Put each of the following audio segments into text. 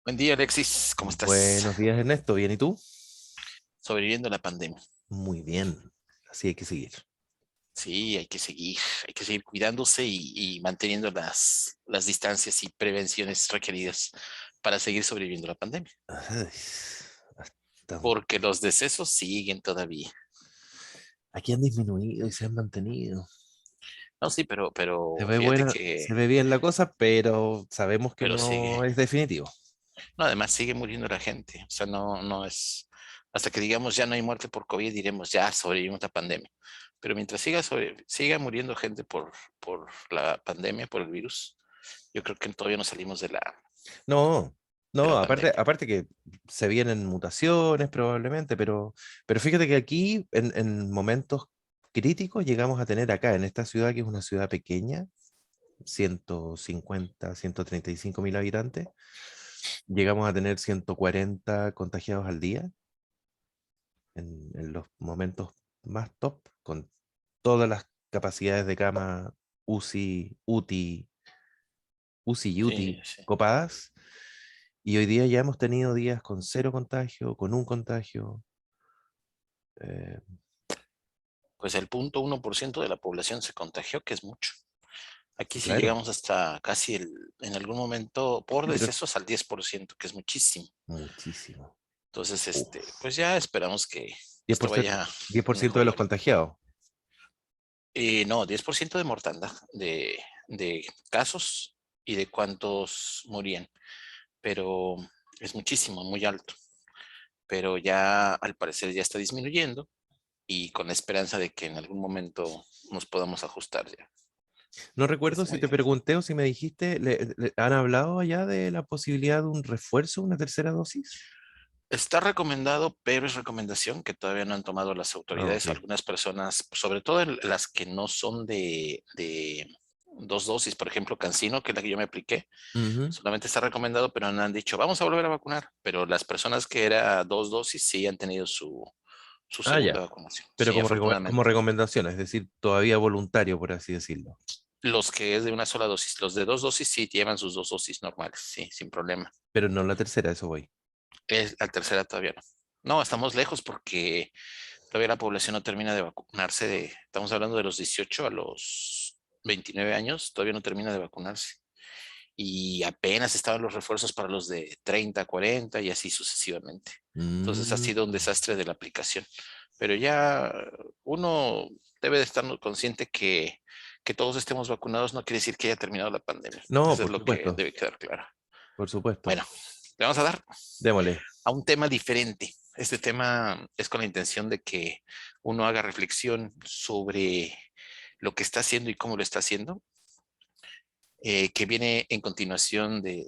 Buen día, Alexis. ¿Cómo estás? Buenos días, Ernesto. ¿Bien y tú? Sobreviviendo la pandemia. Muy bien. Así hay que seguir. Sí, hay que seguir cuidándose y manteniendo las distancias y prevenciones requeridas para seguir sobreviviendo la pandemia. Ay, hasta- Porque los decesos siguen todavía. aquí han disminuido y se han mantenido. No, sí, pero fíjate que, Se ve bien la cosa, pero sabemos que pero sigue. no es definitivo. No, además sigue muriendo la gente. O sea, no es, hasta que digamos ya no hay muerte por COVID, diremos ya sobrevivimos la pandemia. Pero mientras siga muriendo gente por la pandemia, por el virus, yo creo que todavía no salimos No, de no, la aparte, pandemia. aparte que se vienen mutaciones probablemente, pero fíjate que aquí en momentos críticos llegamos a tener acá, en esta ciudad, que es una ciudad pequeña, 150, 135 mil habitantes, llegamos a tener 140 contagiados al día en los momentos más top, con todas las capacidades de cama UCI y Sí, UTI sí. copadas. Y hoy día ya hemos tenido días con cero contagio, con un contagio. eh, Pues el 0,1% de la población se contagió, que es mucho. Aquí sí claro, llegamos hasta casi en algún momento por sí, pero decesos al 10%, que es muchísimo. muchísimo. Entonces, Uf. pues ya esperamos que esto 10%, vaya 10% de los mejorando. contagiados. No, 10% de mortandad de casos y de cuántos morían, pero es muchísimo, muy alto. Pero ya al parecer ya está disminuyendo y con la esperanza de que en algún momento nos podamos ajustar ya. No recuerdo Es si muy te difícil. pregunté o si me dijiste, ¿han hablado allá de la posibilidad de un refuerzo, una tercera dosis? Está recomendado, pero es recomendación que todavía no han tomado las Ah, autoridades. ok. Algunas personas, sobre todo las que no son de dos dosis, por ejemplo, Cancino, que es la que yo me apliqué, Ujú. solamente está recomendado, pero no han dicho, vamos a volver a vacunar. Pero las personas que era dos dosis sí han tenido su Ah, segunda ya. vacunación. Pero Sí, como afortunadamente. recomendación, es decir, todavía voluntario, por así decirlo. Los que es de una sola dosis, los de dos dosis sí llevan sus dos dosis normales, sí, sin problema. Pero no la tercera, eso voy. Es, la tercera todavía no. No, estamos lejos porque todavía la población no termina de vacunarse. Estamos hablando de los 18 a los 29 años, todavía no termina de vacunarse. Y apenas estaban los refuerzos para los de 30, 40 y así sucesivamente. Entonces ha Mm, sido un desastre de la aplicación. Pero ya uno debe de estar consciente que todos estemos vacunados no quiere decir que haya terminado la pandemia. no, Eso es por lo que supuesto, debe quedar claro. por supuesto. Bueno, le vamos a dar Démosle. a un tema diferente. Este tema es con la intención de que uno haga reflexión sobre lo que está haciendo y cómo lo está haciendo, que viene en continuación de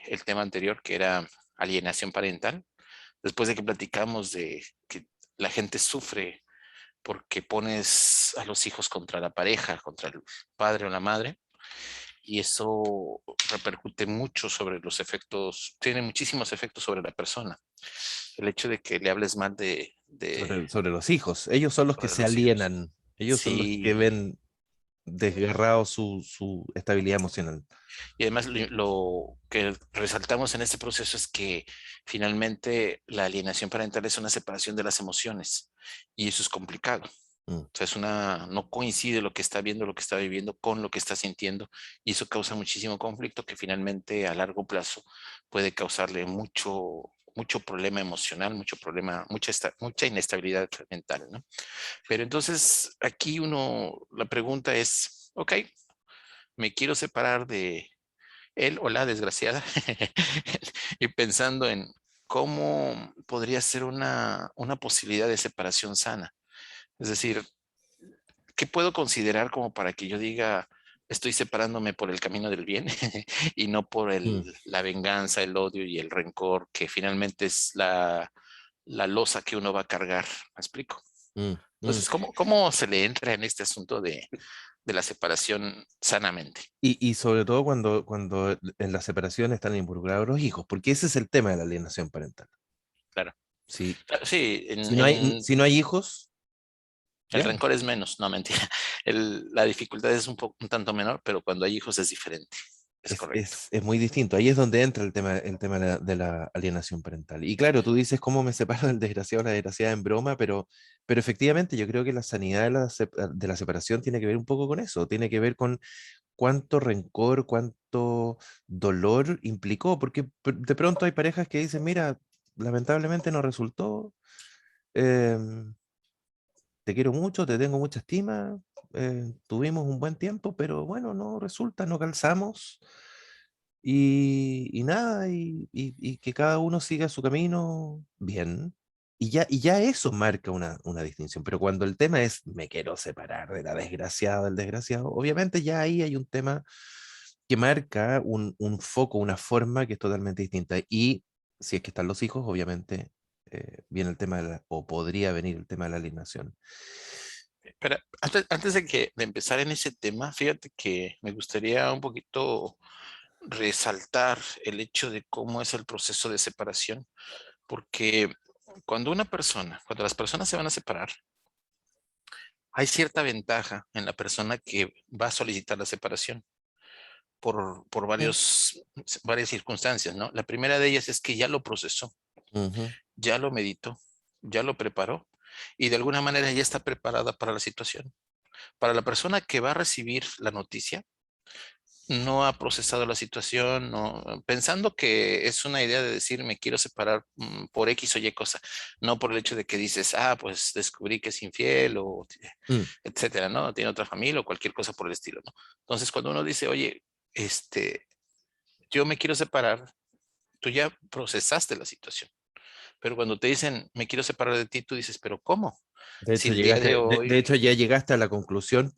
el tema anterior, que era alienación parental. Después de que platicamos de que la gente sufre porque pones a los hijos contra la pareja, contra el padre o la madre, y eso repercute mucho sobre los efectos, tiene muchísimos efectos sobre la persona. El hecho de que le hables mal Sobre los hijos. Ellos son los que sobre se los hijos. alienan. Ellos son los que Sí, ven desgarrado su estabilidad emocional. y además lo que resaltamos en este proceso es que finalmente la alienación parental es una separación de las emociones y eso es complicado. Mm. O sea, no coincide lo que está viendo, lo que está viviendo con lo que está sintiendo y eso causa muchísimo conflicto que finalmente a largo plazo puede causarle mucho problema emocional, mucho problema, mucha inestabilidad mental, ¿no? Pero entonces aquí la pregunta es, ok, me quiero separar de él o la desgraciada y pensando en cómo podría ser una posibilidad de separación sana. Es decir, ¿qué puedo considerar como para que yo diga, estoy separándome por el camino del bien y no por Mm, la venganza, el odio y el rencor, que finalmente es la losa que uno va a cargar? ¿Me explico? mm, mm. Entonces, ¿cómo se le entra en este asunto de la separación sanamente? Y sobre todo cuando en la separación están involucrados los hijos, porque ese es el tema de la alienación parental. Claro. Si, Claro, sí, si no hay hijos, el ya. rencor es menos, no mentira. La dificultad es un tanto menor, pero cuando hay hijos es diferente. Es correcto. Es muy distinto. Ahí es donde entra el tema de la alienación parental. Y claro, tú dices cómo me separo del desgraciado o la desgraciada en broma, pero efectivamente yo creo que la sanidad de la separación tiene que ver un poco con eso, tiene que ver con cuánto rencor, cuánto dolor implicó, porque de pronto hay parejas que dicen, mira, lamentablemente no resultó, em, te quiero mucho, te tengo mucha estima, tuvimos un buen tiempo, pero bueno, no resulta, no calzamos. Y nada, y que cada uno siga su camino bien. Y ya eso marca una distinción. Pero cuando el tema es me quiero separar de la desgraciada del desgraciado, obviamente ya ahí hay un tema que marca un foco, una forma que es totalmente distinta. Y si es que están los hijos, obviamente viene el tema o podría venir el tema de la alienación. Pero antes de empezar en ese tema, fíjate que me gustaría un poquito resaltar el hecho de cómo es el proceso de separación, porque cuando las personas se van a separar, hay cierta ventaja en la persona que va a solicitar la separación por Sí. varias circunstancias, ¿no? La primera de ellas es que ya lo procesó, Ujú, ya lo meditó, ya lo preparó y de alguna manera ya está preparada para la situación. Para la persona que va a recibir la noticia, no ha procesado la situación, pensando que es una idea de decir me quiero separar por X o Y cosa, no por el hecho de que dices, pues descubrí que es infiel o mm. etcétera, ¿no? Tiene otra familia o cualquier cosa por el estilo, ¿no? Entonces, cuando uno dice, oye, yo me quiero separar, tú ya procesaste la situación, pero cuando te dicen me quiero separar de ti, tú dices, pero ¿cómo? De Si hecho, el día de de hoy, hecho, ya llegaste a la conclusión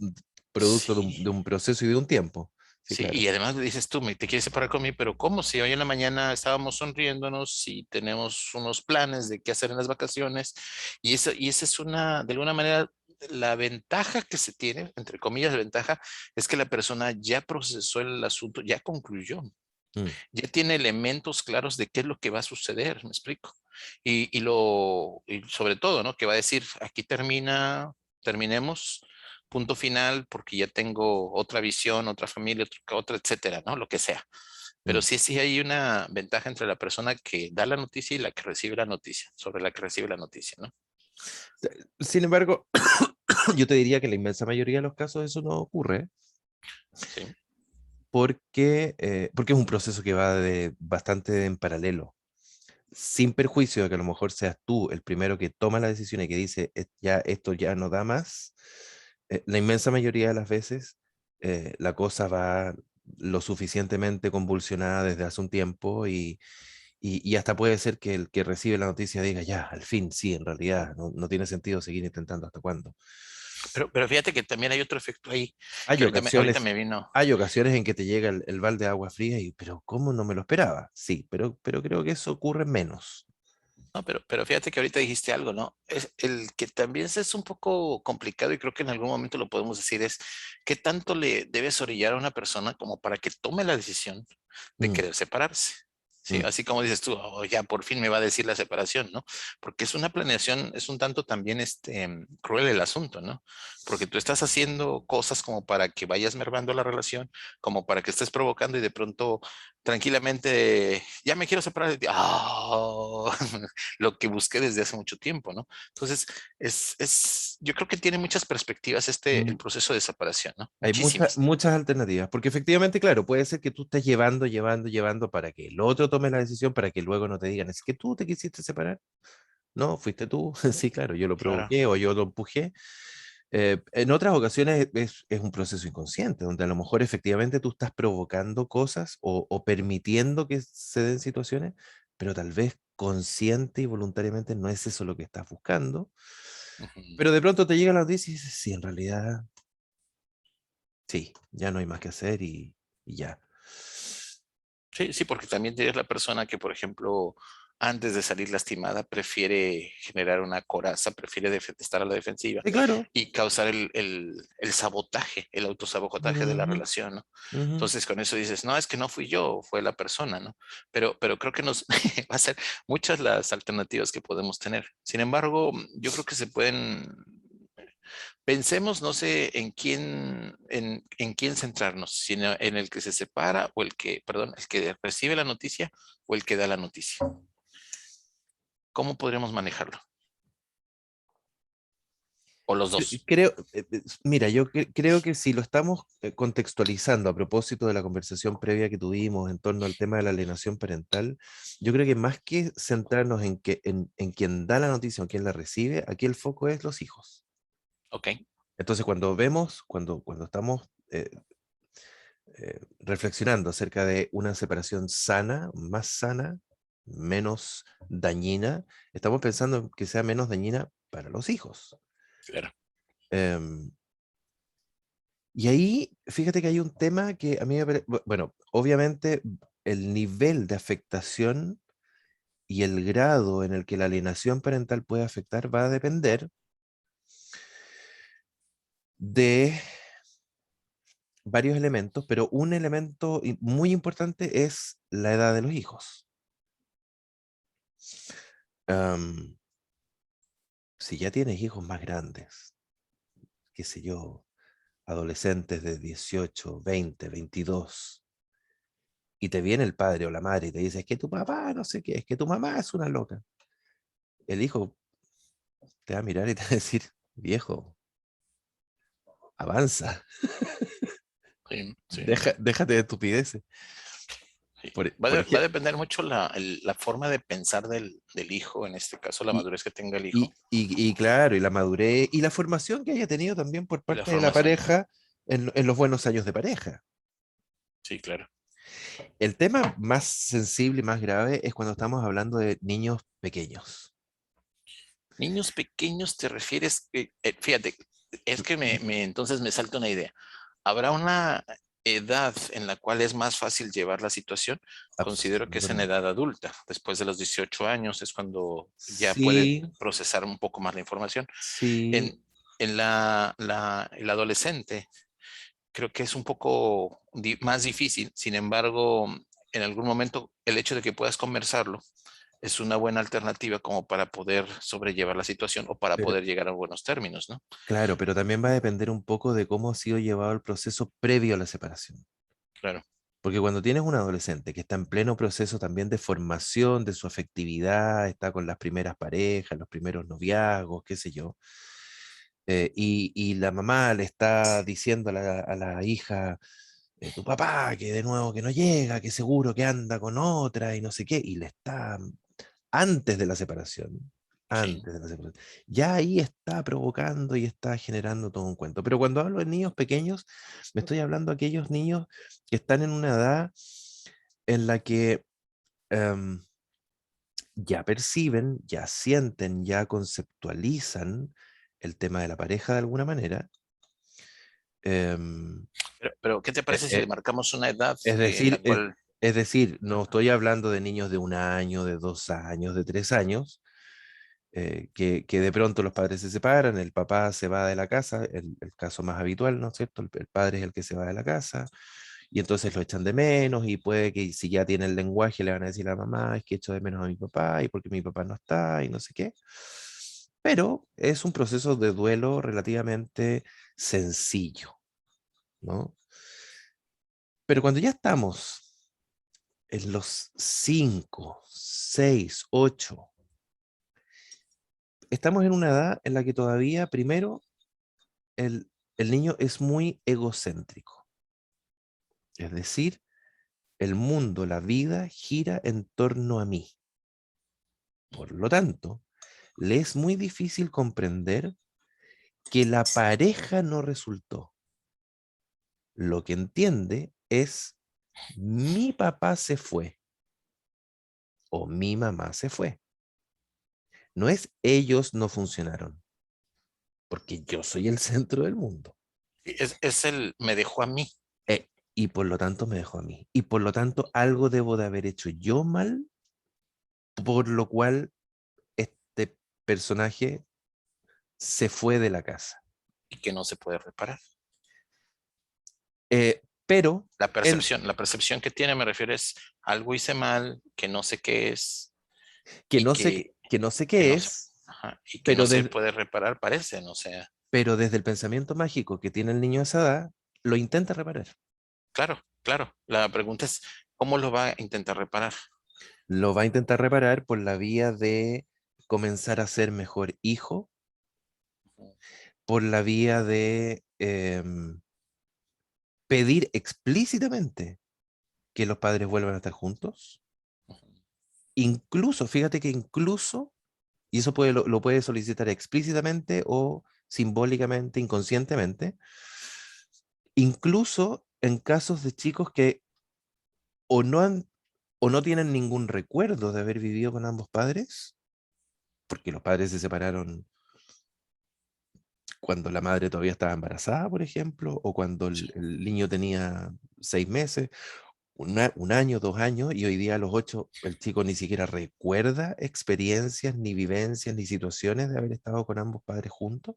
producto sí. de un proceso y de un tiempo. Sí, Sí, claro. y además le dices tú, te quieres separar conmigo, pero ¿cómo? Si hoy en la mañana estábamos sonriéndonos y tenemos unos planes de qué hacer en las vacaciones, y esa es de alguna manera, la ventaja que se tiene, entre comillas, ventaja, es que la persona ya procesó el asunto, ya concluyó, Mm. ya tiene elementos claros de qué es lo que va a suceder, ¿me explico? Y sobre todo, ¿no? Que va a decir, aquí terminemos, punto final, porque ya tengo otra visión, otra familia, otra, etcétera, ¿no? Lo que sea. Pero Mm. sí hay una ventaja entre la persona que da la noticia y la que recibe la noticia, sobre la que recibe la noticia, ¿no? Sin embargo, yo te diría que en la inmensa mayoría de los casos eso no ocurre Sí, porque es un proceso que va bastante en paralelo. Sin perjuicio de que a lo mejor seas tú el primero que toma la decisión y que dice, ya, esto ya no da más", la inmensa mayoría de las veces la cosa va lo suficientemente convulsionada desde hace un tiempo y hasta puede ser que el que recibe la noticia diga, ya, al fin, sí, en realidad, no tiene sentido seguir intentando hasta cuándo. pero fíjate que también hay otro efecto ahí, que Hay ahorita ocasiones, me vino. hay ocasiones en que te llega el balde de agua fría y, pero ¿cómo no me lo esperaba? Sí, pero creo que eso ocurre menos. No, pero fíjate que ahorita dijiste algo, ¿no? Es el que también es un poco complicado y creo que en algún momento lo podemos decir es qué tanto le debes orillar a una persona como para que tome la decisión de Mm, querer separarse. Sí, mm. así como dices tú, ya por fin me va a decir la separación, ¿no? Porque es una planeación, es un tanto también cruel el asunto, ¿no? Porque tú estás haciendo cosas como para que vayas mermando la relación, como para que estés provocando y de pronto tranquilamente, ya me quiero separar de ti. Lo que busqué desde hace mucho tiempo, ¿no? Entonces, yo creo que tiene muchas perspectivas el Mm. proceso de separación, ¿no? Hay Muchísimas. muchas alternativas, porque efectivamente, claro, puede ser que tú estés llevando para que el otro tome la decisión, para que luego no te digan, es que tú te quisiste separar. No, fuiste tú. Sí, claro, yo lo Claro. provoqué o yo lo empujé. En otras ocasiones es un proceso inconsciente, donde a lo mejor efectivamente tú estás provocando cosas o permitiendo que se den situaciones, pero tal vez consciente y voluntariamente no es eso lo que estás buscando. Ujú. Pero de pronto te llega la noticia y dices, sí, en realidad, sí, ya no hay más que hacer y ya. Sí, sí, porque también tienes la persona que, por ejemplo, antes de salir lastimada, prefiere generar una coraza, prefiere estar a la defensiva Sí, claro. y causar el sabotaje, el autosabotaje de la Ujú, relación, ¿no? ujú. Entonces, con eso dices, no, es que no fui yo, fue la persona, ¿no? Pero creo que va a ser muchas las alternativas que podemos tener. Sin embargo, yo creo que se pueden Pensemos, no sé, en quién centrarnos, si en el que se separa o el que, perdón, el que recibe la noticia o el que da la noticia. ¿Cómo podríamos manejarlo? O los dos. Creo, mira, creo que si lo estamos contextualizando a propósito de la conversación previa que tuvimos en torno al tema de la alienación parental, yo creo que más que centrarnos en quien da la noticia o quien la recibe, aquí el foco es los hijos. Ok, Entonces, cuando estamos reflexionando acerca de una separación sana, más sana, menos dañina, estamos pensando en que sea menos dañina para los hijos. claro. Em, y ahí, fíjate que hay un tema que a mí me parece, bueno, obviamente el nivel de afectación y el grado en el que la alienación parental puede afectar va a depender de varios elementos, pero un elemento muy importante es la edad de los hijos. Am, si ya tienes hijos más grandes, qué sé yo, adolescentes de 18, 20, 22, y te viene el padre o la madre y te dice, es que tu papá no sé qué, es que tu mamá es una loca. El hijo te va a mirar y te va a decir, viejo, avanza, Sí, sí, déjate de estupideces. sí. Por, Va, por va a ejemplo, depender mucho la forma de pensar del hijo, en este caso, la y, madurez que tenga el hijo y claro, y la madurez y la formación que haya tenido también por y la parte de la formación. pareja en los buenos años de pareja. Sí, claro. El tema más sensible y más grave es cuando estamos hablando de niños pequeños. Niños pequeños te refieres, fíjate, es que entonces me salta una idea. ¿Habrá una edad en la cual es más fácil llevar la situación? Considero que es en Absolutamente. edad adulta. Después de los 18 años es cuando ya puede Sí, procesar un poco más la información. sí, En, el adolescente creo que es un poco más difícil. Sin embargo, en algún momento el hecho de que puedas conversarlo es una buena alternativa como para poder sobrellevar la situación o para pero poder llegar a buenos términos, ¿no? claro, pero también va a depender un poco de cómo ha sido llevado el proceso previo a la separación. Claro, Porque cuando tienes un adolescente que está en pleno proceso también de formación de su afectividad, está con las primeras parejas, los primeros noviazgos, qué sé yo, y la mamá le está diciendo a la hija, tu papá, que de nuevo que no llega, que seguro que anda con otra y no sé qué, y le está antes de la separación, sí. antes de la separación, ya ahí está provocando y está generando todo un cuento. Pero cuando hablo de niños pequeños, me estoy hablando de aquellos niños que están en una edad en la que em, ya perciben, ya sienten, ya conceptualizan el tema de la pareja de alguna manera. em, Pero, ¿qué te e- parece si le e- marcamos una edad es en la decir, cual, es decir, no estoy hablando de niños de 1 año, de 2 años, de 3 años, que de pronto los padres se separan, el papá se va de la casa, el caso más habitual, ¿no es cierto? El padre es el que se va de la casa y entonces lo echan de menos y puede que si ya tiene el lenguaje le van a decir a la mamá, es que echo de menos a mi papá y porque mi papá no está y no sé qué. Pero es un proceso de duelo relativamente sencillo, ¿no? Pero cuando ya estamos en los 5, 6, 8, estamos en una edad en la que todavía, primero, el niño es muy egocéntrico. Es decir, el mundo, la vida gira en torno a mí. Por lo tanto, le es muy difícil comprender que la pareja no resultó. Lo que entiende es mi papá se fue o mi mamá se fue. No es ellos no funcionaron, porque yo soy el centro del mundo. me dejó a mí Y por lo tanto me dejó a mí. Y por lo tanto algo debo de haber hecho yo mal, por lo cual este personaje se fue de la casa. y que no se puede reparar? Pero él, La percepción que tiene, me refiero, es algo hice mal, que no sé qué es que y no sé, que no sé que qué no se, es, ajá, y que no pero se de, puede reparar, parece, no sé. pero desde el pensamiento mágico que tiene el niño a esa edad, lo intenta reparar. Claro, claro. La pregunta es, ¿cómo lo va a intentar reparar? Lo va a intentar reparar por la vía de comenzar a ser mejor hijo, por la vía de pedir explícitamente que los padres vuelvan a estar juntos. Incluso, fíjate que incluso, y eso lo puede solicitar explícitamente o simbólicamente, inconscientemente, incluso en casos de chicos que o no han o no tienen ningún recuerdo de haber vivido con ambos padres, porque los padres se separaron cuando la madre todavía estaba embarazada, por ejemplo, o cuando Sí. el niño tenía 6 meses, un año, 2 años, y hoy día a los 8 el chico ni siquiera recuerda experiencias, ni vivencias, ni situaciones de haber estado con ambos padres juntos,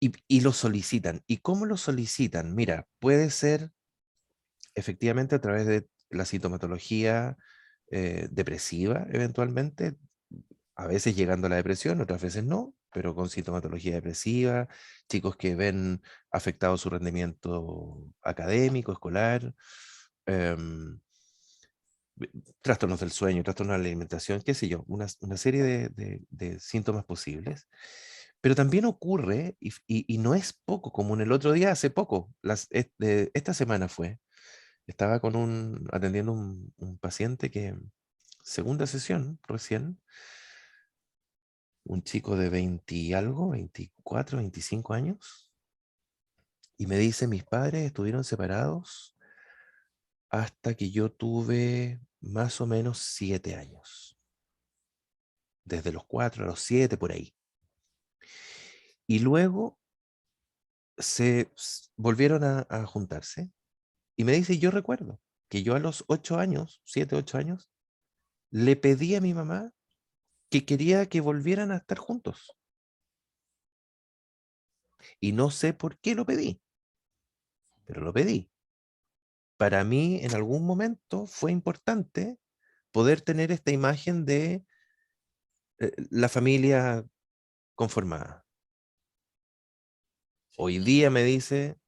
y lo solicitan. ¿Y cómo lo solicitan? Mira, puede ser efectivamente a través de la sintomatología depresiva, eventualmente, a veces llegando a la depresión, otras veces no, pero con sintomatología depresiva, chicos que ven afectado su rendimiento académico, escolar, em, trastornos del sueño, trastornos de la alimentación, qué sé yo, una serie de síntomas posibles. Pero también ocurre, y no es poco común, el otro día, hace poco, esta semana fue, estaba atendiendo un paciente que, segunda sesión recién, un chico de 20 y algo, 24, 25 años, y me dice, mis padres estuvieron separados hasta que yo tuve más o menos 7 años, desde los 4 a los 7 por ahí. Y luego volvieron a juntarse, y me dice, yo recuerdo que yo a los 8 años, 7, 8 años, le pedí a mi mamá que quería que volvieran a estar juntos. Y no sé por qué lo pedí, pero lo pedí. Para mí, en algún momento, fue importante poder tener esta imagen de la familia conformada. Hoy día me dice,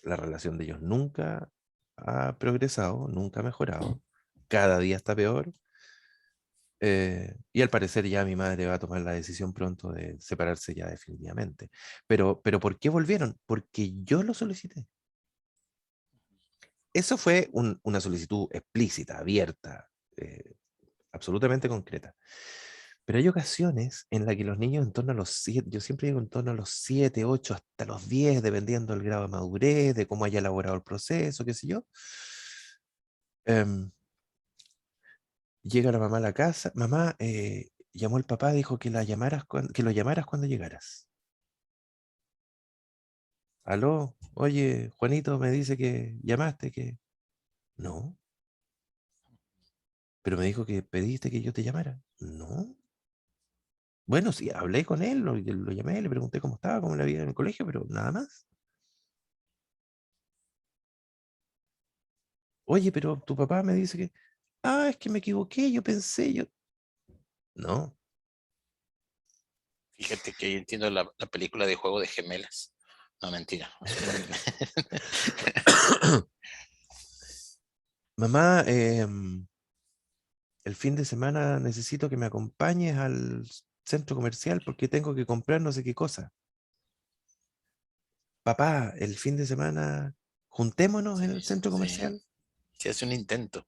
la relación de ellos nunca ha progresado, nunca ha mejorado, cada día está peor, y al parecer ya mi madre va a tomar la decisión pronto de separarse ya definitivamente. Pero ¿por qué volvieron? Porque yo lo solicité. Eso fue una solicitud explícita, abierta, absolutamente concreta. Pero hay ocasiones en las que los niños en torno a los 7, yo siempre digo en torno a los 7, 8, hasta los 10, dependiendo del grado de madurez, de cómo haya elaborado el proceso, qué sé yo, em, llega la mamá a la casa, mamá, llamó el papá, dijo que, que lo llamaras cuando llegaras. Aló, oye, Juanito me dice que llamaste, que... No, pero me dijo que pediste que yo te llamara. No. Bueno, sí, hablé con él, lo llamé, le pregunté cómo estaba, cómo le había ido en el colegio, pero nada más. Oye, pero tu papá me dice que, es que me equivoqué, yo pensé, yo... No, Fíjate que yo entiendo la película de Juego de Gemelas. No, mentira. mamá, el fin de semana necesito que me acompañes al centro comercial porque tengo que comprar no sé qué cosa. Papá, el fin de semana juntémonos en Sí, el centro sí, comercial. sí hace un intento.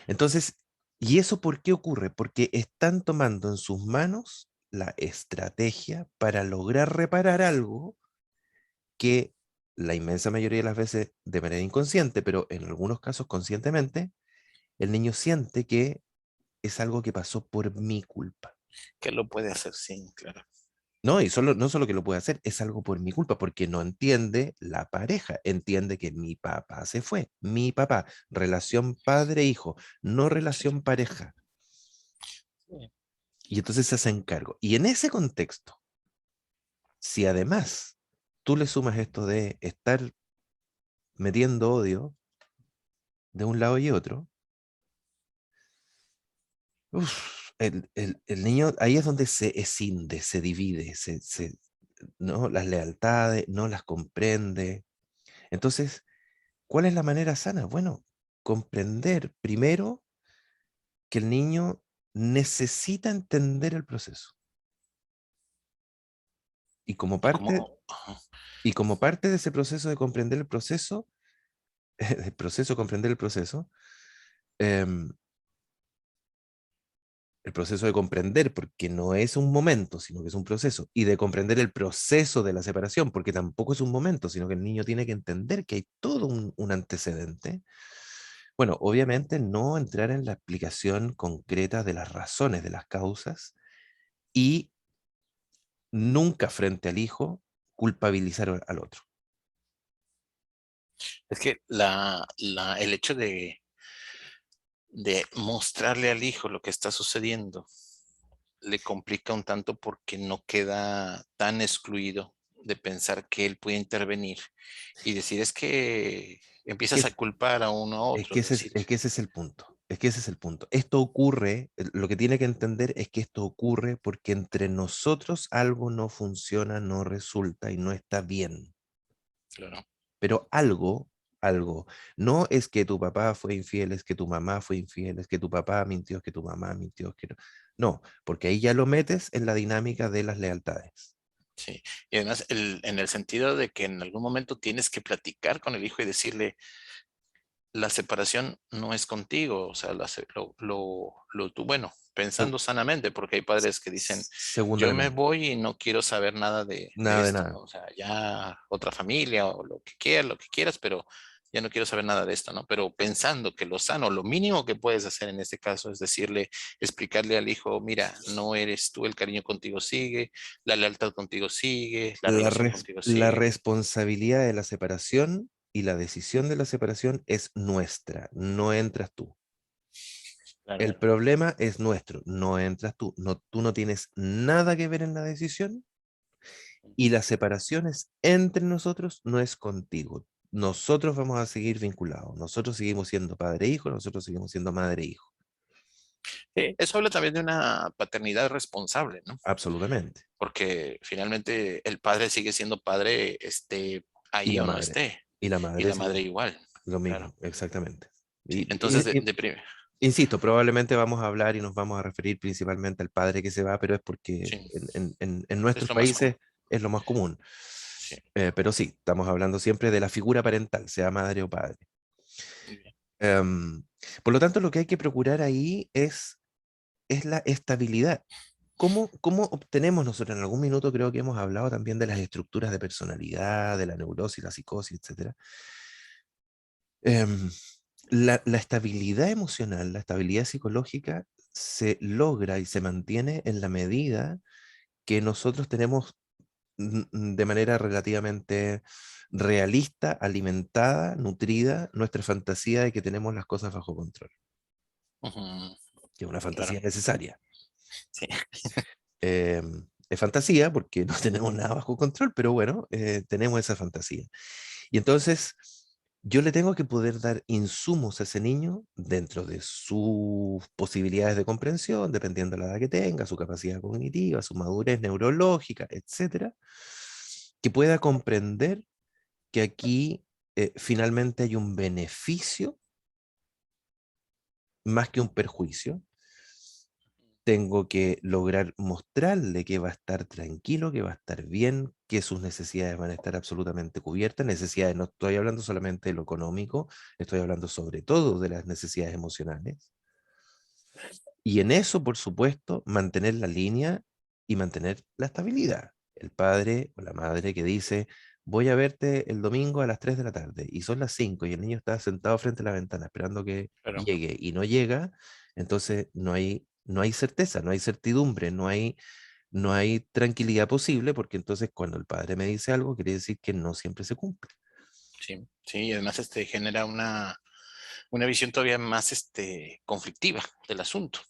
Entonces, ¿y eso por qué ocurre? Porque están tomando en sus manos la estrategia para lograr reparar algo que la inmensa mayoría de las veces de manera inconsciente, pero en algunos casos conscientemente, el niño siente que es algo que pasó por mi culpa. ¿Qué lo puede hacer? Sí, claro. No, no solo que lo puede hacer, es algo por mi culpa, porque no entiende la pareja, entiende que mi papá se fue, mi papá, relación padre-hijo, no Sí, relación pareja. sí. Y entonces se hacen cargo. Y en ese contexto, si además tú le sumas esto de estar metiendo odio de un lado y otro, uf, el niño, ahí es donde se escinde, se divide, ¿no? Las lealtades, no las comprende. Entonces, ¿cuál es la manera sana? Bueno, comprender primero que el niño necesita entender el proceso. Y como Y parte, como, ajá, y como parte de ese proceso de comprender el proceso, el proceso de comprender em, el proceso de comprender, porque no es un momento, sino que es un proceso, y de comprender el proceso de la separación, porque tampoco es un momento, sino que el niño tiene que entender que hay todo un antecedente. Bueno, obviamente no entrar en la explicación concreta de las razones, de las causas, y nunca frente al hijo culpabilizar al otro. es que el hecho de mostrarle al hijo lo que está sucediendo le complica un tanto porque no queda tan excluido de pensar que él puede intervenir y decir es que Es que, empiezas a culpar a uno a otro, decir, es que ese es el punto. Es que ese es el punto. Esto ocurre, lo que tiene que entender es que esto ocurre porque entre nosotros algo no funciona, no resulta y no está bien. claro, Pero algo, no es que tu papá fue infiel, es que tu mamá fue infiel, es que tu papá mintió, es que tu mamá mintió, es que no. No, porque ahí ya lo metes en la dinámica de las lealtades. sí. Y además en el sentido de que en algún momento tienes que platicar con el hijo y decirle, la separación no es contigo, o sea, tú, bueno, Seg- pensando sanamente, porque hay padres que dicen, Segundo yo me elemento, voy y no quiero saber nada de nada de esto, nada. ¿no? O sea, ya otra familia o lo que quieras, pero ya no quiero saber nada de esto, ¿no? Pero pensando que lo sano, lo mínimo que puedes hacer en este caso es decirle, explicarle al hijo, mira, no eres tú, el cariño contigo sigue, la lealtad contigo sigue, la relación contigo La sigue. responsabilidad de la separación y la decisión de la separación es nuestra, no entras tú. Claro, El problema es nuestro, no entras tú. No, tú no tienes nada que ver en la decisión y la separación es entre nosotros, no es contigo. Nosotros vamos a seguir vinculados. Nosotros seguimos siendo padre e hijo, nosotros seguimos siendo madre e hijo. sí, eso habla también de una paternidad responsable, ¿no? Absolutamente. Porque finalmente el padre sigue siendo padre, esté Y ahí la o no madre. esté, Y la y madre la es madre igual, lo claro. mismo, exactamente. Sí, Y, entonces insisto, probablemente vamos a hablar y nos vamos a referir principalmente al padre que se va, pero es porque sí, en es nuestros lo más países común. es lo más común. Sí, Pero sí, estamos hablando siempre de la figura parental, sea madre o padre. muy bien. Em, por lo tanto, lo que hay que procurar ahí es la estabilidad. ¿Cómo obtenemos nosotros? En algún minuto creo que hemos hablado también de las estructuras de personalidad, de la neurosis, la psicosis, etcétera. Em, la estabilidad emocional, la estabilidad psicológica se logra y se mantiene en la medida que nosotros tenemos de manera relativamente realista, alimentada, nutrida, nuestra fantasía de que tenemos las cosas bajo control, Ujú, que es una claro, fantasía necesaria. sí, Es fantasía porque no tenemos nada bajo control, pero bueno, tenemos esa fantasía. Y entonces yo le tengo que poder dar insumos a ese niño dentro de sus posibilidades de comprensión, dependiendo de la edad que tenga, su capacidad cognitiva, su madurez neurológica, etcétera, que pueda comprender que aquí finalmente hay un beneficio más que un perjuicio. Tengo que lograr mostrarle que va a estar tranquilo, que va a estar bien, que sus necesidades van a estar absolutamente cubiertas. Necesidades, no estoy hablando solamente de lo económico, estoy hablando sobre todo de las necesidades emocionales. Y en eso, por supuesto, mantener la línea y mantener la estabilidad. El padre o la madre que dice, voy a verte el domingo a las 3 de la tarde y son las 5 y el niño está sentado frente a la ventana esperando que claro. llegue y no llega, entonces no hay certeza, no hay certidumbre, no hay tranquilidad posible porque entonces cuando el padre me dice algo quiere decir que no siempre se cumple, Sí, sí, y además genera una visión todavía más conflictiva del asunto.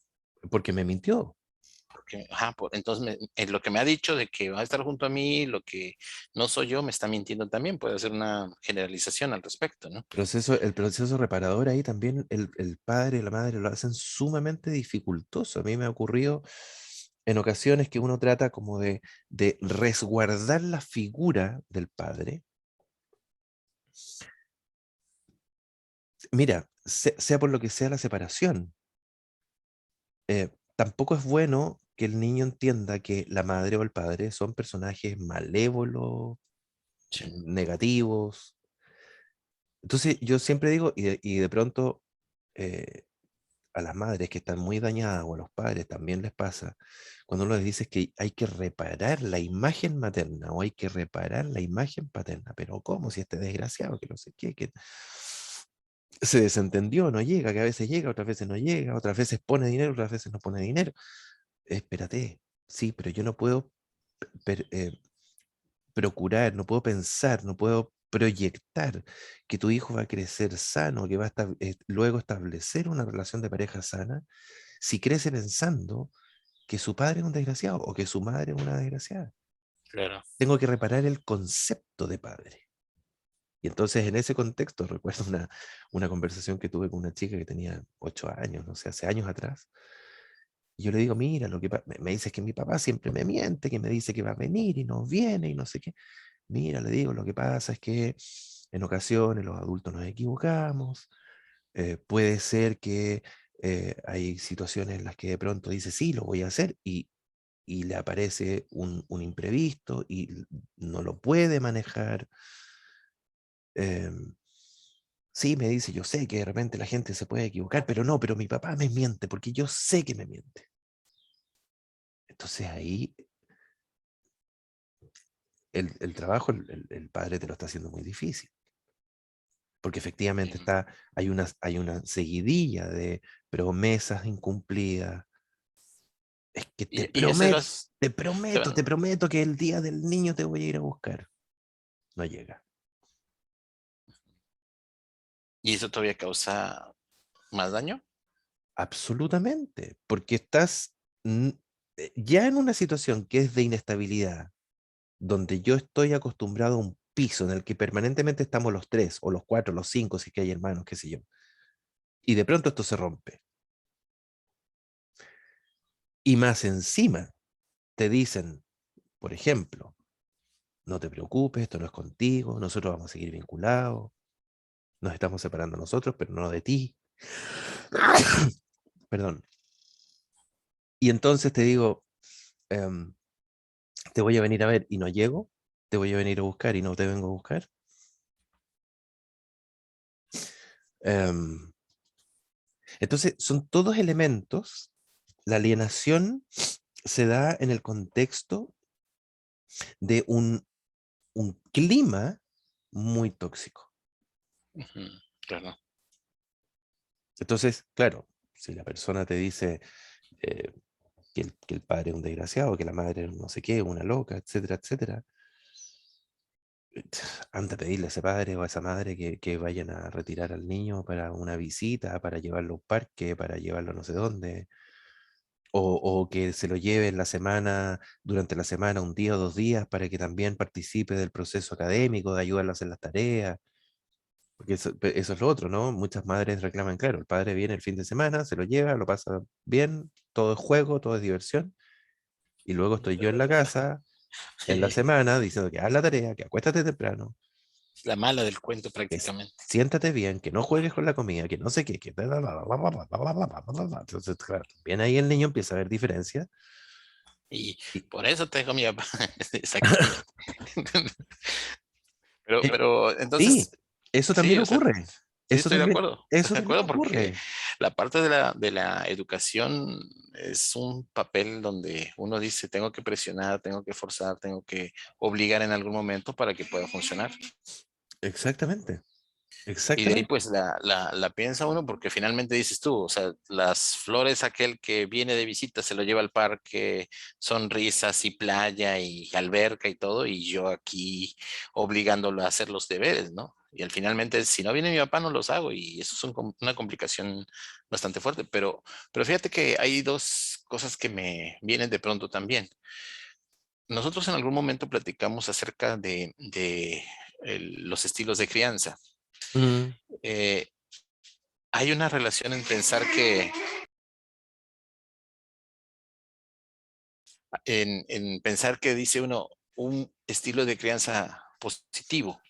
porque me mintió. porque, ajá, entonces en lo que me ha dicho de que va a estar junto a mí, lo que no soy yo, me está mintiendo también. Puede hacer una generalización al respecto, ¿no? El proceso reparador ahí también, el padre y la madre lo hacen sumamente dificultoso. A mí me ha ocurrido en ocasiones que uno trata como de resguardar la figura del padre. Mira, sea por lo que sea la separación, tampoco es bueno que el niño entienda que la madre o el padre son personajes malévolos, Sí, negativos. Entonces yo siempre digo, y de pronto eh, a las madres que están muy dañadas o a los padres también les pasa, cuando uno les dice que hay que reparar la imagen materna o hay que reparar la imagen paterna, pero ¿cómo si este desgraciado que no sé qué, que se desentendió, no llega, que a veces llega, otras veces no llega, otras veces pone dinero, otras veces no pone dinero? Espérate, sí, pero yo no puedo per- eh, procurar, no puedo pensar, no puedo proyectar que tu hijo va a crecer sano, que va a luego establecer una relación de pareja sana, si crece pensando que su padre es un desgraciado o que su madre es una desgraciada. claro. Tengo que reparar el concepto de padre. Y entonces en ese contexto recuerdo una conversación que tuve con una chica que tenía 8 años, no sé, hace años atrás. Y yo le digo, mira, me dices que mi papá siempre me miente, que me dice que va a venir y no viene y no sé qué. Mira, le digo, lo que pasa es que en ocasiones los adultos nos equivocamos. Puede ser que hay situaciones en las que de pronto dice, sí, lo voy a hacer y le aparece un imprevisto y no lo puede manejar. Em, sí, me dice, yo sé que de repente la gente se puede equivocar, pero no, pero mi papá me miente porque yo sé que me miente. Entonces ahí el trabajo, el padre te lo está haciendo muy difícil, porque efectivamente Sí. hay una seguidilla de promesas incumplidas. Es que Y ese vas, se te van- prometo que el día del niño te voy a ir a buscar. No llega. y eso todavía causa más daño. Absolutamente, porque estás mm, ya en una situación que es de inestabilidad, donde yo estoy acostumbrado a un piso en el que permanentemente estamos los tres, o los cuatro, los cinco, si es que hay hermanos, qué sé yo, y de pronto esto se rompe. Y más encima te dicen, por ejemplo, no te preocupes, esto no es contigo, nosotros vamos a seguir vinculados, nos estamos separando nosotros, pero no de ti. Perdón. Y entonces te digo, em, te voy a venir a ver y no llego, te voy a venir a buscar y no te vengo a buscar. Em, entonces, son todos elementos. La alienación se da en el contexto de un clima muy tóxico. Ujú, claro. Entonces, claro, si la persona te dice eh, que el padre es un desgraciado, que la madre es no sé qué, una loca, etcétera, etcétera, anda a pedirle a ese padre o a esa madre que vayan a retirar al niño para una visita, para llevarlo a un parque, para llevarlo a no sé dónde, o que se lo lleve en la semana, durante la semana, un día o 2 días, para que también participe del proceso académico, de ayudarlo a hacer las tareas. Porque eso es lo otro, ¿no? Muchas madres reclaman, claro, el padre viene el fin de semana, se lo lleva, lo pasa bien, todo es juego, todo es diversión, y luego estoy yo en la casa, en la Sí, semana, diciendo que haz la tarea, que acuéstate temprano, es la mala del cuento que prácticamente. siéntate bien, que no juegues con la comida, que no sé qué, que bla, bla, bla, bla, bla, bla, bla, bla, bla, bla, bla, bla. Entonces, claro, también ahí el niño empieza a ver diferencias. Y Y, por eso te dejo mi papá. Exactamente. eh, Pero sí, entonces, eso sí, también o sea, ocurre. sí estoy de acuerdo. Estoy Eso de también acuerdo porque ocurre. la parte de la educación es un papel donde uno dice, tengo que presionar, tengo que forzar, tengo que obligar en algún momento para que pueda funcionar. Exactamente, Y de ahí exactamente. pues la piensa uno porque finalmente dices tú, o sea, las flores, aquel que viene de visita se lo lleva al parque, sonrisas y playa y alberca y todo, y yo aquí obligándolo a hacer los deberes, ¿no? Y al finalmente, si no viene mi papá, no los hago. Y eso es una complicación bastante fuerte. Pero fíjate que hay dos cosas que me vienen de pronto también. Nosotros en algún momento platicamos acerca de los estilos de crianza. Mm, Eh, hay una relación en pensar que, en pensar que dice uno, un estilo de crianza positivo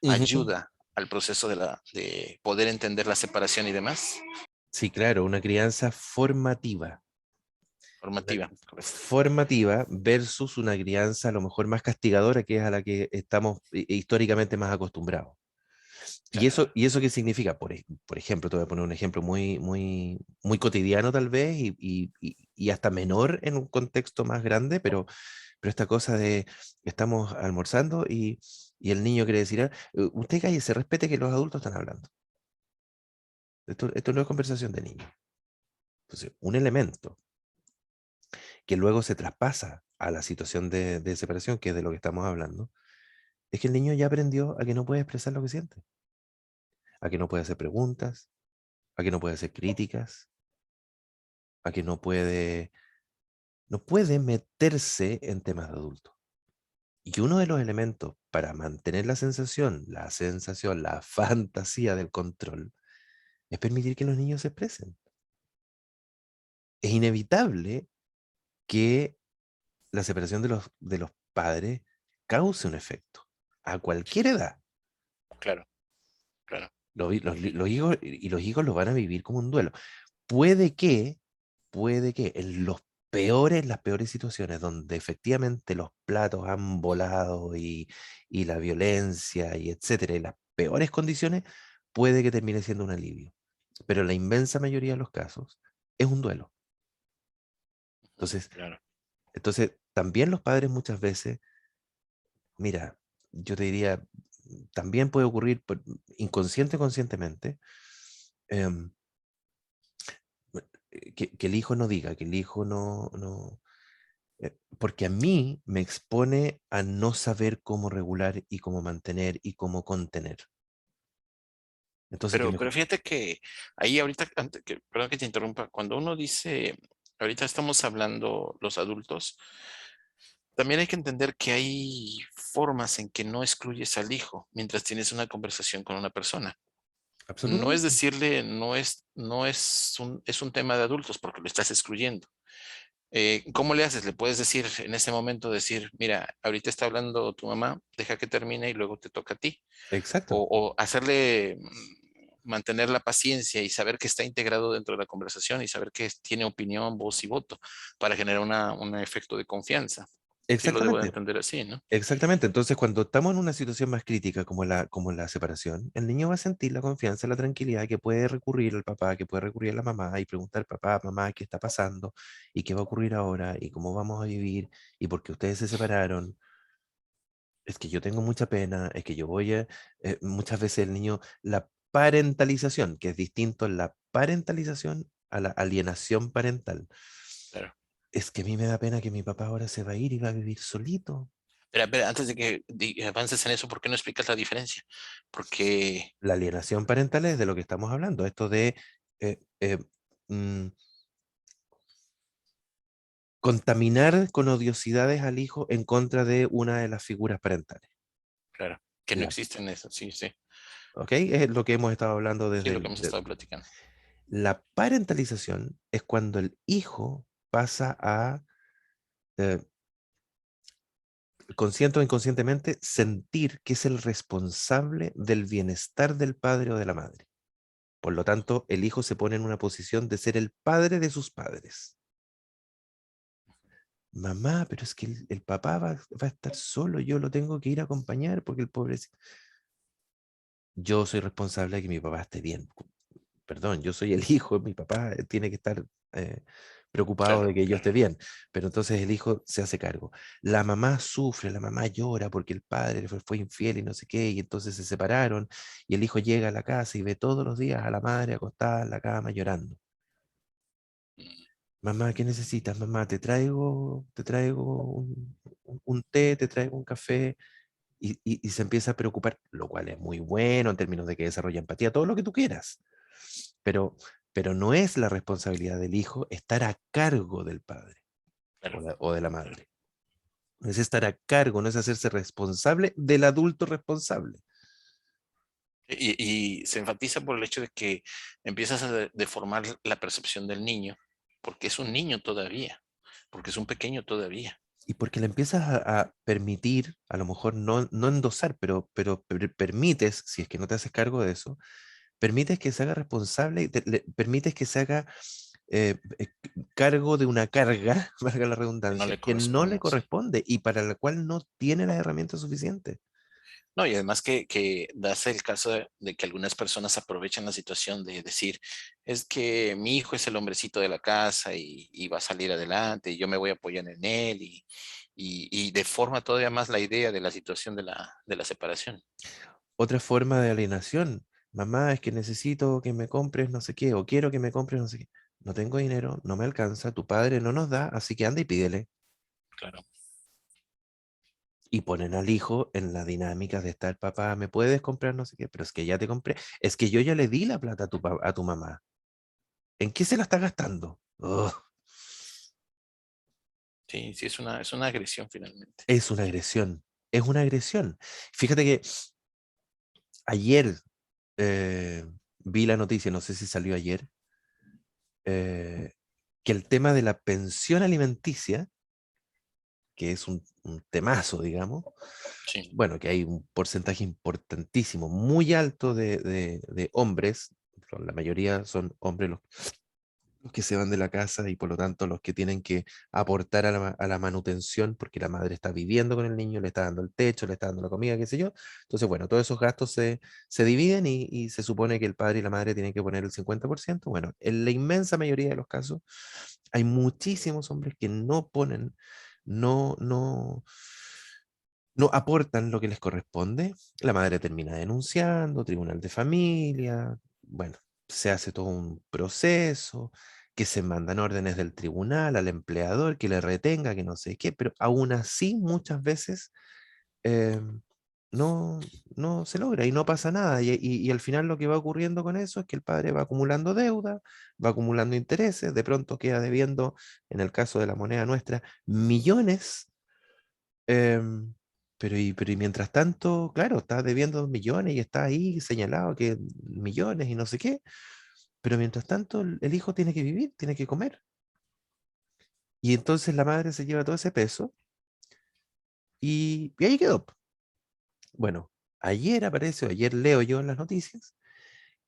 ujú. ayuda al proceso de poder entender la separación y demás. Sí, claro, una crianza formativa. Una Formativa, correcto. formativa versus una crianza a lo mejor más castigadora, que es a la que estamos históricamente más acostumbrados. Claro, Y eso qué significa? Por ejemplo, te voy a poner un ejemplo muy cotidiano tal vez y hasta menor en un contexto más grande, pero esta cosa de estamos almorzando y el niño quiere decir, "Ah, usted cállese, respete que los adultos están hablando. Esto no es conversación de niños. Entonces, un elemento que luego se traspasa a la situación de separación, que es de lo que estamos hablando, es que el niño ya aprendió a que no puede expresar lo que siente, a que no puede hacer preguntas, a que no puede hacer críticas, a que no puede meterse en temas de adultos. Y uno de los elementos para mantener la fantasía del control, es permitir que los niños se expresen. Es inevitable que la separación de los padres cause un efecto a cualquier edad. claro, claro. Los hijos y los hijos lo van a vivir como un duelo. Puede que, puede que en las peores situaciones donde efectivamente los platos han volado y la violencia y etcétera, y las peores condiciones, puede que termine siendo un alivio. Pero en la inmensa mayoría de los casos es un duelo. Entonces, Claro. entonces también los padres muchas veces, mira, yo te diría, también puede ocurrir inconsciente o conscientemente, em, que el hijo no diga, que el hijo porque a mí me expone a no saber cómo regular y cómo mantener y cómo contener. Entonces, que Pero mejor. fíjate que ahí ahorita, perdón que te interrumpa, cuando uno dice, ahorita estamos hablando los adultos, también hay que entender que hay formas en que no excluyes al hijo mientras tienes una conversación con una persona. No es Absolutamente. decirle, no es un tema de adultos porque lo estás excluyendo. ¿Cómo le haces? Le puedes decir en ese momento, decir, mira, ahorita está hablando tu mamá, deja que termine y luego te toca a ti. Exacto. O hacerle mantener la paciencia y saber que está integrado dentro de la conversación y saber que tiene opinión, voz y voto para generar un efecto de confianza. Sí lo debo de Exactamente. entender así, ¿no? Exactamente. Entonces, cuando estamos en una situación más crítica como la separación, el niño va a sentir la confianza, la tranquilidad que puede recurrir al papá, que puede recurrir a la mamá y preguntar, papá, mamá, ¿qué está pasando? ¿Y qué va a ocurrir ahora? ¿Y cómo vamos a vivir? ¿Y por qué ustedes se separaron? Es que yo tengo mucha pena, es que yo muchas veces el niño, la parentalización, que es distinto la parentalización a la alienación parental, Claro. es que a mí me da pena que mi papá ahora se va a ir y va a vivir solito. Pero antes de que avances en eso, ¿por qué no explicas la diferencia? Porque, La alienación parental es de lo que estamos hablando, esto de eh, eh, mm, contaminar con odiosidades al hijo en contra de una de las figuras parentales. claro, que no La, existen eso, sí, sí, ¿Ok? Es lo que hemos estado hablando sí, desde lo que hemos estado platicando. la parentalización es cuando el hijo pasa a eh, consciente o inconscientemente, sentir que es el responsable del bienestar del padre o de la madre. Por lo tanto, el hijo se pone en una posición de ser el padre de sus padres. Mamá, pero es que el papá va a estar solo, yo lo tengo que ir a acompañar porque el pobre... Yo soy responsable de que mi papá esté bien. Perdón, yo soy el hijo, mi papá tiene que estar preocupado Claro, de que yo claro. esté bien, pero entonces el hijo se hace cargo. La mamá sufre, la mamá llora porque el padre fue infiel y no sé qué, y entonces se separaron, y el hijo llega a la casa y ve todos los días a la madre acostada en la cama llorando. Mm, Mamá, ¿qué necesitas? Mamá, te traigo un té, te traigo un café. y se empieza a preocupar, lo cual es muy bueno en términos de que desarrolla empatía, todo lo que tú quieras, pero, pero no es la responsabilidad del hijo estar a cargo del padre claro. o de la madre. No es estar a cargo, no es hacerse responsable del adulto responsable. Y se enfatiza por el hecho de que empiezas a deformar la percepción del niño, porque es un niño todavía, porque es un pequeño todavía. Y porque le empiezas a permitir, a lo mejor no endosar, pero permites, si es que no te haces cargo de eso, permites que se haga responsable, permites que se haga cargo de una carga, valga la Que no redundancia, le que no le corresponde, sí. corresponde y para la cual no tiene las herramientas suficientes. No, y además que das el caso de que algunas personas aprovechan la situación de decir, es que mi hijo es el hombrecito de la casa y va a salir adelante y yo me voy a apoyar en él y deforma todavía más la idea de la situación de la separación. Otra forma de alienación, mamá, es que necesito que me compres no sé qué, o quiero que me compres no sé qué. No tengo dinero, no me alcanza, tu padre no nos da, así que anda y pídele. Claro. Y ponen al hijo en la dinámica de estar, papá, ¿me puedes comprar no sé qué? Pero es que ya te compré, es que yo ya le di la plata a a tu mamá. ¿En qué se la está gastando? Ugh, Sí, sí, es una agresión finalmente. es una agresión, es una agresión. Fíjate que ayer vi la noticia, no sé si salió ayer, eh, que el tema de la pensión alimenticia, que es un temazo, digamos, Sí, bueno, que hay un porcentaje importantísimo, muy alto de hombres, la mayoría son hombres los que se van de la casa y por lo tanto los que tienen que aportar a a la manutención, porque la madre está viviendo con el niño, le está dando el techo, le está dando la comida, qué sé yo. Entonces, bueno, todos esos gastos se dividen y se supone que el padre y la madre tienen que poner el 50%. Bueno, en la inmensa mayoría de los casos hay muchísimos hombres que no ponen, no, no, no aportan lo que les corresponde. La madre termina denunciando, tribunal de familia, bueno, se hace todo un proceso, que se mandan órdenes del tribunal al empleador, que le retenga, que no sé qué, pero aún así muchas veces eh, no, no se logra y no pasa nada. Y al final lo que va ocurriendo con eso es que el padre va acumulando deuda, va acumulando intereses, de pronto queda debiendo, en el caso de la moneda nuestra, millones. em, pero y mientras tanto, claro, está debiendo millones y está ahí señalado que millones y no sé qué. Pero mientras tanto, el hijo tiene que vivir, tiene que comer. Y entonces la madre se lleva todo ese peso y ahí quedó. Bueno, ayer aparece, o ayer leo yo en las noticias,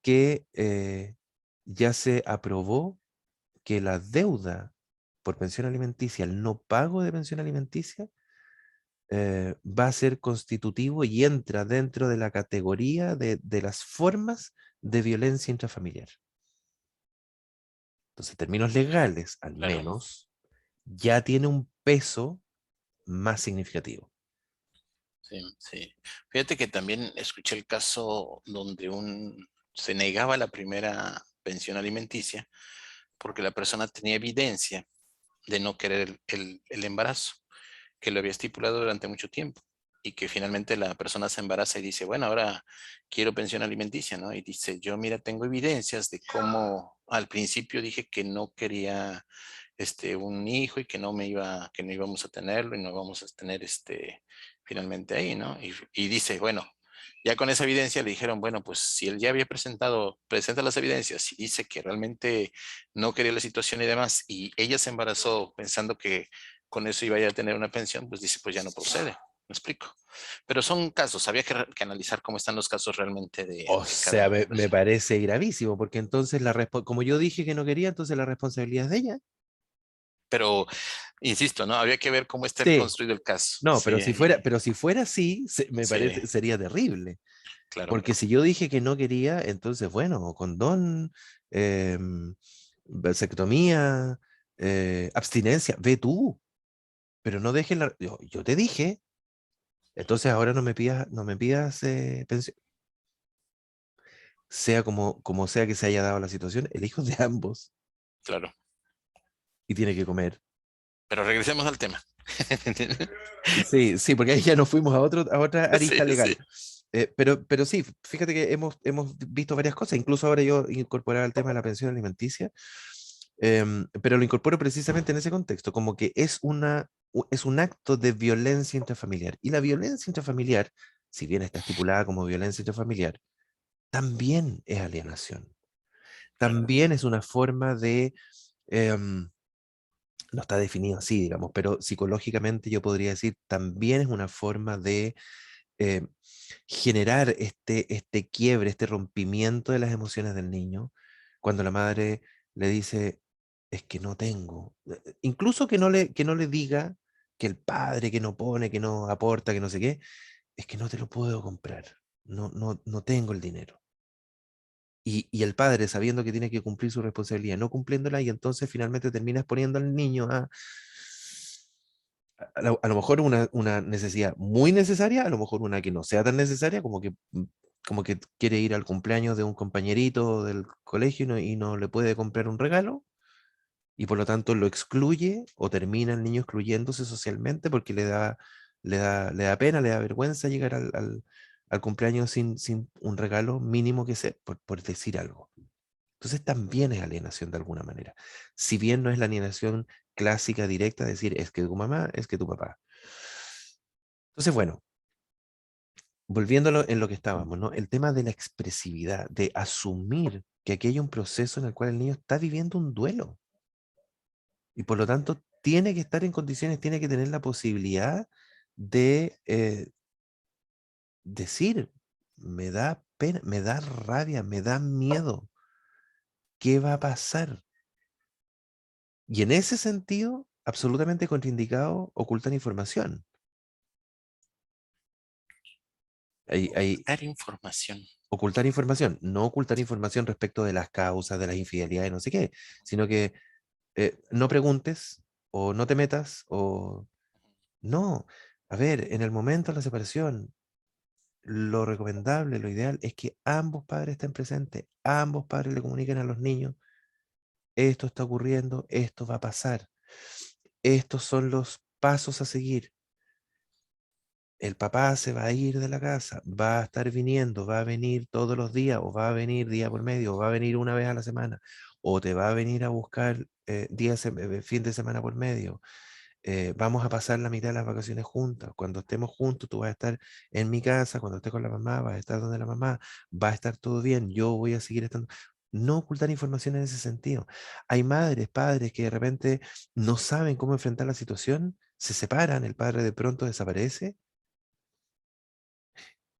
que ya se aprobó que la deuda por pensión alimenticia, el no pago de pensión alimenticia, va a ser constitutivo y entra dentro de la categoría de las formas de violencia intrafamiliar. Entonces, en términos legales, al claro. menos, ya tiene un peso más significativo. Sí, sí. Fíjate que también escuché el caso donde se negaba la primera pensión alimenticia porque la persona tenía evidencia de no querer el embarazo, que lo había estipulado durante mucho tiempo y que finalmente la persona se embaraza y dice, bueno, ahora quiero pensión alimenticia, ¿no? Y dice, yo mira, tengo evidencias de cómo al principio dije que no quería un hijo y que que no íbamos a tenerlo y no vamos a tener finalmente ahí, ¿no? Y dice, bueno, ya con esa evidencia le dijeron, bueno, pues si él ya había presenta las evidencias y dice que realmente no quería la situación y demás, y ella se embarazó pensando que con eso iba a tener una pensión, pues dice, pues ya no procede. ¿Me explico? Pero son casos, había que analizar cómo están los casos realmente O de sea, cada me persona. parece gravísimo, porque entonces como yo dije que no quería, entonces la responsabilidad es de ella. Pero, insisto, ¿no? Había que ver cómo está Sí, construido el caso. no, Sí, pero si fuera así, me sí, parece, sería terrible. claro. Porque si yo dije que no quería, entonces, bueno, condón, em, vasectomía, abstinencia, ve tú, pero no dejes yo te dije, entonces ahora no me pidas pensión. Sea como sea que se haya dado la situación, el hijo es de ambos Claro. y tiene que comer. Pero regresemos al tema. Sí, sí, porque ahí ya nos fuimos a otra Sí, arista sí. legal. Pero sí, fíjate que hemos visto varias cosas. Incluso ahora yo incorporar el tema de la pensión alimenticia, pero lo incorporo precisamente en ese contexto, como que es un acto de violencia intrafamiliar. Y la violencia intrafamiliar, si bien está estipulada como violencia intrafamiliar, también es alienación. Claro. También es una forma de, no está definido así, digamos, pero psicológicamente yo podría decir, también es una forma de eh, generar este quiebre, este rompimiento de las emociones del niño, cuando la madre le dice, es que no tengo. Incluso que no le diga que el padre que no pone, que no aporta, que no sé qué, es que no te lo puedo comprar, no tengo el dinero. Y el padre, sabiendo que tiene que cumplir su responsabilidad, no cumpliéndola, y entonces finalmente termina exponiendo al niño a lo mejor una necesidad muy necesaria, a lo mejor una que no sea tan necesaria, como que quiere ir al cumpleaños de un compañerito del colegio y no le puede comprar un regalo, y por lo tanto lo excluye o termina el niño excluyéndose socialmente porque le da pena, le da vergüenza llegar al cumpleaños sin un regalo mínimo que sea, por decir algo. Entonces también es alienación de alguna manera. Si bien no es la alienación clásica, directa, decir es que tu mamá, es que tu papá. Entonces, bueno, volviéndolo en lo que estábamos, ¿no? El tema de la expresividad, de asumir que aquí hay un proceso en el cual el niño está viviendo un duelo y por lo tanto tiene que estar en condiciones, tiene que tener la posibilidad de decir, me da pena, me da rabia, me da miedo, ¿qué va a pasar? Y en ese sentido, absolutamente contraindicado ocultar información. Hay Dar información. ocultar información, no ocultar información respecto de las causas, de las infidelidades, no sé qué, sino que no preguntes o no te metas o no. A ver, en el momento de la separación, lo recomendable, lo ideal es que ambos padres estén presentes, ambos padres le comuniquen a los niños, esto está ocurriendo, esto va a pasar, estos son los pasos a seguir. El papá se va a ir de la casa, va a estar viniendo, va a venir todos los días, o va a venir día por medio, o va a venir una vez a la semana, o te va a venir a buscar fin de semana por medio. Vamos a pasar la mitad de las vacaciones juntas. Cuando estemos juntos, tú vas a estar en mi casa, cuando estés con la mamá, vas a estar donde la mamá, va a estar todo bien, yo voy a seguir estando. No ocultar información en ese sentido. Hay madres, padres que de repente no saben cómo enfrentar la situación, se separan, el padre de pronto desaparece.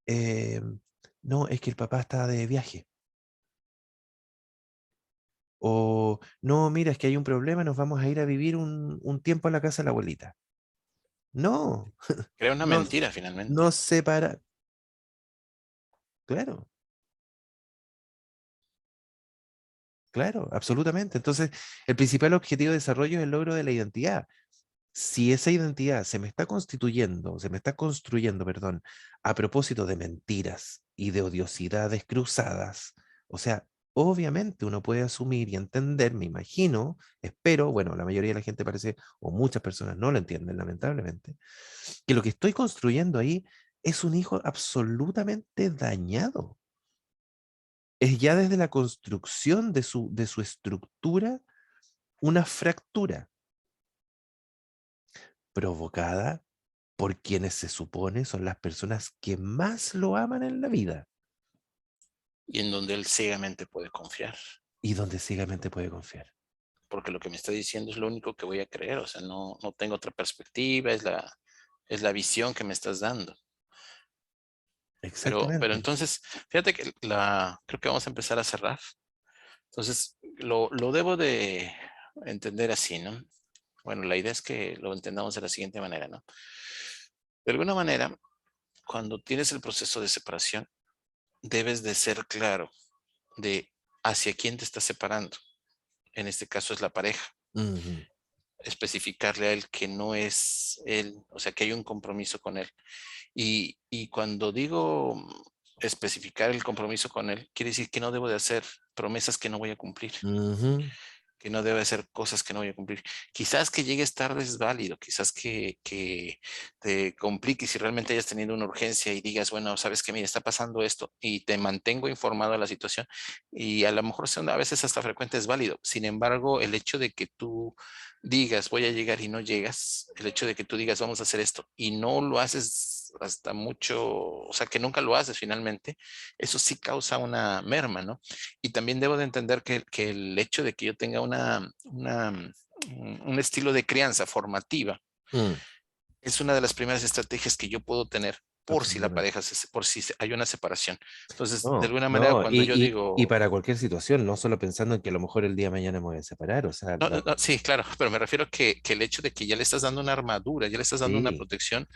eh, no, es que el papá está de viaje. O no, mira, es que hay un problema, nos vamos a ir a vivir un tiempo a la casa de la abuelita. No, Crea una no, mentira finalmente. no separa. Claro, claro, absolutamente. Entonces, el principal objetivo de desarrollo es el logro de la identidad. Si esa identidad se me está constituyendo, se me está construyendo, perdón, a propósito de mentiras y de odiosidades cruzadas, o sea, obviamente uno puede asumir y entender, me imagino, espero, bueno, la mayoría de la gente parece, o muchas personas no lo entienden, lamentablemente, que lo que estoy construyendo ahí es un hijo absolutamente dañado. Es ya desde la construcción de su estructura una fractura provocada por quienes se supone son las personas que más lo aman en la vida Y en donde él ciegamente puede confiar. y donde ciegamente puede confiar. Porque lo que me está diciendo es lo único que voy a creer. O sea, no tengo otra perspectiva, es la visión que me estás dando. Pero Exactamente. entonces, fíjate que creo que vamos a empezar a cerrar. Entonces, lo debo de entender así, ¿no? Bueno, la idea es que lo entendamos de la siguiente manera, ¿no? De alguna manera, cuando tienes el proceso de separación, debes de ser claro de hacia quién te estás separando. En este caso es la pareja. Ujú. Especificarle a él que no es él, o sea, que hay un compromiso con él. Y cuando digo especificar el compromiso con él, quiere decir que no debo de hacer promesas que no voy a cumplir, Ujú. que no debe hacer cosas que no voy a cumplir. Quizás que llegues tarde es válido, quizás que te compliques si realmente hayas tenido una urgencia y digas, bueno, sabes que mira, está pasando esto y te mantengo informado de la situación y a lo mejor a veces hasta frecuente es válido. Sin embargo, el hecho de que tú digas voy a llegar y no llegas, el hecho de que tú digas vamos a hacer esto y no lo haces hasta mucho, o sea, que nunca lo haces finalmente, eso sí causa una merma, ¿no? Y también debo de entender que el hecho de que yo tenga un estilo de crianza formativa Mm, es una de las primeras estrategias que yo puedo tener por si la absolutamente. pareja, por si hay una separación. Entonces, de No, alguna manera, no, cuando yo y digo, para cualquier situación, no solo pensando en que a lo mejor el día de mañana me voy a separar, o sea, no, no, no, sí, claro, pero me refiero que el hecho de que ya le estás dando una armadura, ya le estás dando una sí, protección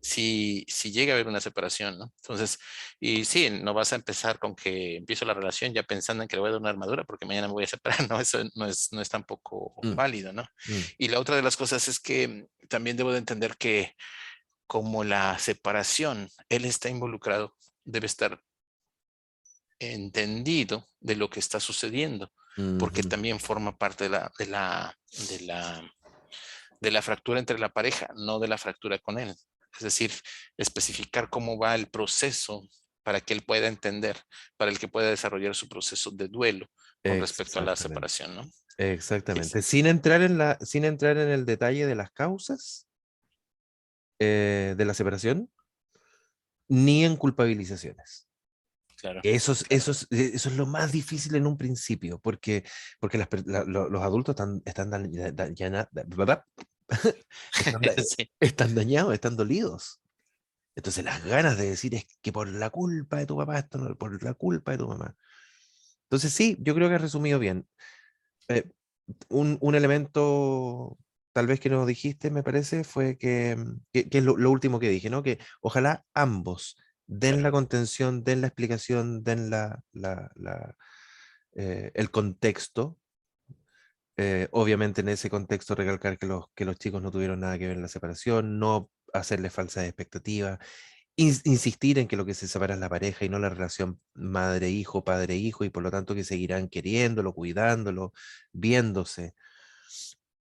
si llega a haber una separación, ¿no? Entonces, y sí, no vas a empezar con que empiezo la relación ya pensando en que le voy a dar una armadura porque mañana me voy a separar, ¿no? Eso no es tampoco mm, válido, ¿no? mm, Y la otra de las cosas es que también debo de entender que como la separación, él está involucrado, debe estar entendido de lo que está sucediendo, porque ujú, también forma parte de la, de la fractura entre la pareja, no de la fractura con él. Es decir, especificar cómo va el proceso para que él pueda entender, para el que pueda desarrollar su proceso de duelo con respecto a la exactamente, separación, ¿no? Y exactamente. Sin entrar en el detalle de las causas de la separación, ni en culpabilizaciones. claro, Eso es, claro. eso es, eso es lo más difícil en un principio, porque los adultos están, Sí. están dañados, están dolidos. Entonces las ganas de decir es que por la culpa de tu papá, esto no, por la culpa de tu mamá. Entonces sí, yo creo que has resumido bien. Eh, un elemento tal vez que no dijiste, me parece, fue que es lo último que dije, ¿no? Que ojalá ambos den Claro. la contención, den la explicación, den el contexto. Obviamente en ese contexto recalcar que los chicos no tuvieron nada que ver en la separación, no hacerles falsas expectativas, insistir en que lo que se separa es la pareja y no la relación madre-hijo, padre-hijo, y por lo tanto que seguirán queriéndolo, cuidándolo, viéndose,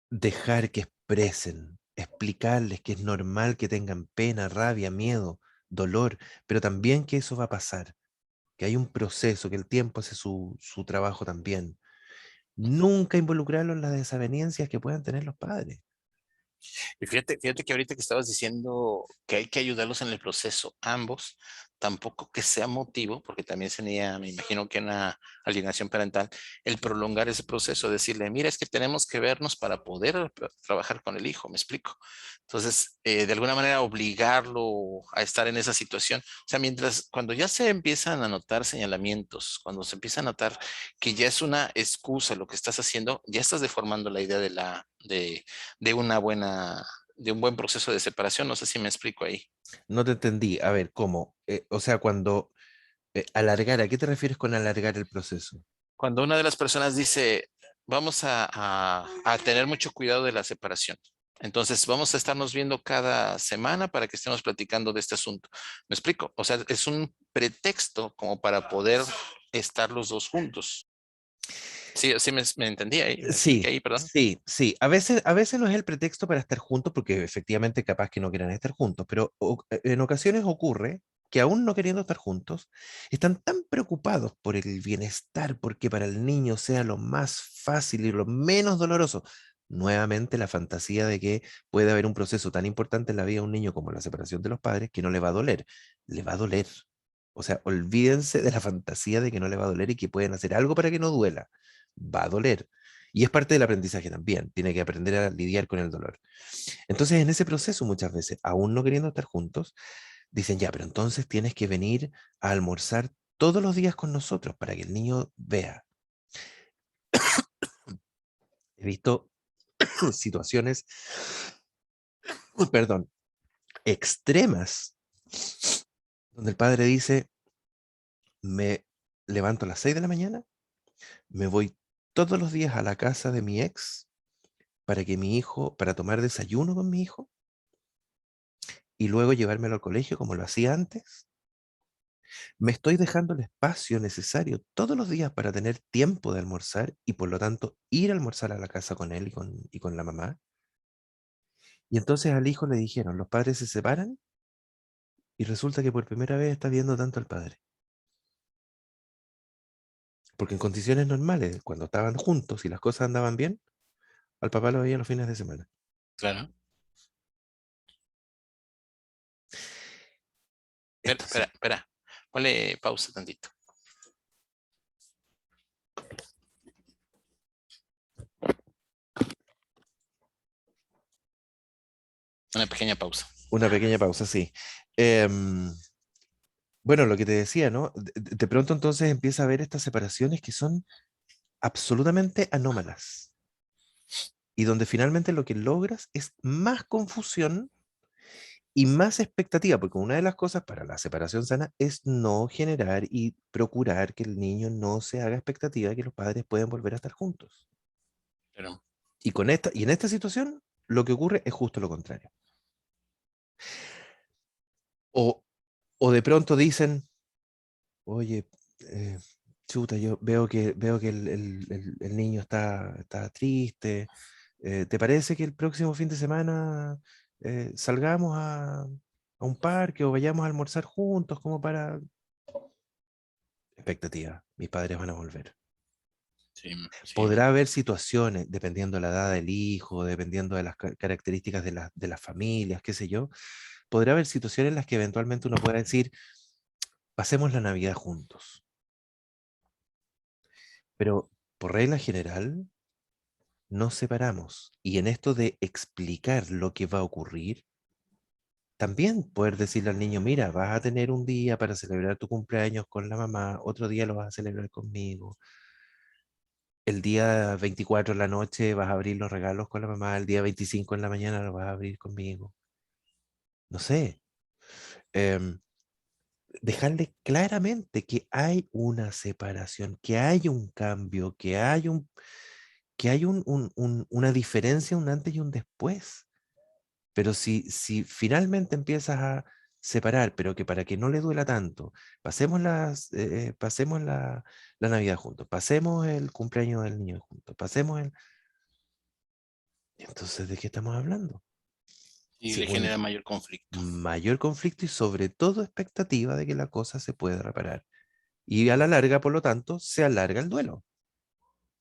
dejar que expresen, explicarles que es normal que tengan pena, rabia, miedo, dolor, pero también que eso va a pasar, que hay un proceso, que el tiempo hace su trabajo también. Nunca involucrarlos en las desavenencias que puedan tener los padres. Y fíjate que ahorita que estabas diciendo que hay que ayudarlos en el proceso, ambos, tampoco que sea motivo, porque también sería, me imagino que una alienación parental, el prolongar ese proceso, decirle, mira, es que tenemos que vernos para poder trabajar con el hijo, me explico. Entonces, de alguna manera obligarlo a estar en esa situación. O sea, cuando ya se empiezan a notar señalamientos, cuando se empieza a notar que ya es una excusa lo que estás haciendo, ya estás deformando la idea de una buena, de un buen proceso de separación. No sé si me explico ahí. No te entendí. A ver, ¿cómo? O sea, cuando alargar, ¿a qué te refieres con alargar el proceso? Cuando una de las personas dice, vamos a tener mucho cuidado de la separación. Entonces, vamos a estarnos viendo cada semana para que estemos platicando de este asunto. ¿Me explico? O sea, es un pretexto como para poder estar los dos juntos. Sí, sí me entendí ahí, me expliqué Sí, ahí, perdón. sí, sí. A veces no es el pretexto para estar juntos, porque efectivamente capaz que no quieran estar juntos, pero en ocasiones ocurre que aún no queriendo estar juntos, están tan preocupados por el bienestar, porque para el niño sea lo más fácil y lo menos doloroso. Nuevamente la fantasía de que puede haber un proceso tan importante en la vida de un niño como la separación de los padres que no le va a doler. Le va a doler. O sea, olvídense de la fantasía de que no le va a doler y que pueden hacer algo para que no duela. Va a doler. Y es parte del aprendizaje también, tiene que aprender a lidiar con el dolor. Entonces, en ese proceso muchas veces, aún no queriendo estar juntos, dicen, ya, pero entonces tienes que venir a almorzar todos los días con nosotros para que el niño vea. He visto situaciones, perdón, extremas, donde el padre dice, me levanto a las 6 de la mañana, me voy todos los días a la casa de mi ex para tomar desayuno con mi hijo y luego llevármelo al colegio como lo hacía antes Me estoy dejando el espacio necesario todos los días para tener tiempo de almorzar y por lo tanto ir a almorzar a la casa con él y con la mamá. Y entonces al hijo le dijeron, los padres se separan y resulta que por primera vez está viendo tanto al padre. Porque en condiciones normales, cuando estaban juntos y las cosas andaban bien, al papá lo veía los fines de semana. Claro. Espera, Entonces, espera, espera. Ponle pausa tantito. Una pequeña pausa. una pequeña pausa, sí. Em, bueno, lo que te decía, ¿no? De pronto entonces empieza a haber estas separaciones que son absolutamente anómalas y donde finalmente lo que logras es más confusión y más expectativa, porque una de las cosas para la separación sana es no generar y procurar que el niño no se haga expectativa de que los padres pueden volver a estar juntos. Pero, Y en esta situación, lo que ocurre es justo lo contrario. O, o de pronto dicen, oye, eh, chuta, yo veo que el niño está triste. ¿Te parece que el próximo fin de semana salgamos a un parque o vayamos a almorzar juntos como para expectativa? Mis padres van a volver. sí, sí. Podrá haber situaciones, dependiendo de la edad del hijo, dependiendo de las características de las familias, qué sé yo, podrá haber situaciones en las que eventualmente uno pueda decir, pasemos la Navidad juntos. Pero por regla general, nos separamos. Y en esto de explicar lo que va a ocurrir, también poder decirle al niño, mira, vas a tener un día para celebrar tu cumpleaños con la mamá, otro día lo vas a celebrar conmigo. El día 24 en la noche vas a abrir los regalos con la mamá, el día 25 en la mañana lo vas a abrir conmigo. No sé. em, Dejarle claramente que hay una separación, que hay un cambio, que hay una diferencia, un antes y un después. Pero si finalmente empiezas a separar, pero que para que no le duela tanto, pasemos la Navidad juntos, pasemos el cumpleaños del niño juntos, pasemos el... Entonces, ¿de qué estamos hablando? Y le Según genera mayor conflicto. mayor conflicto y sobre todo expectativa de que la cosa se pueda reparar. Y a la larga, por lo tanto, se alarga el duelo,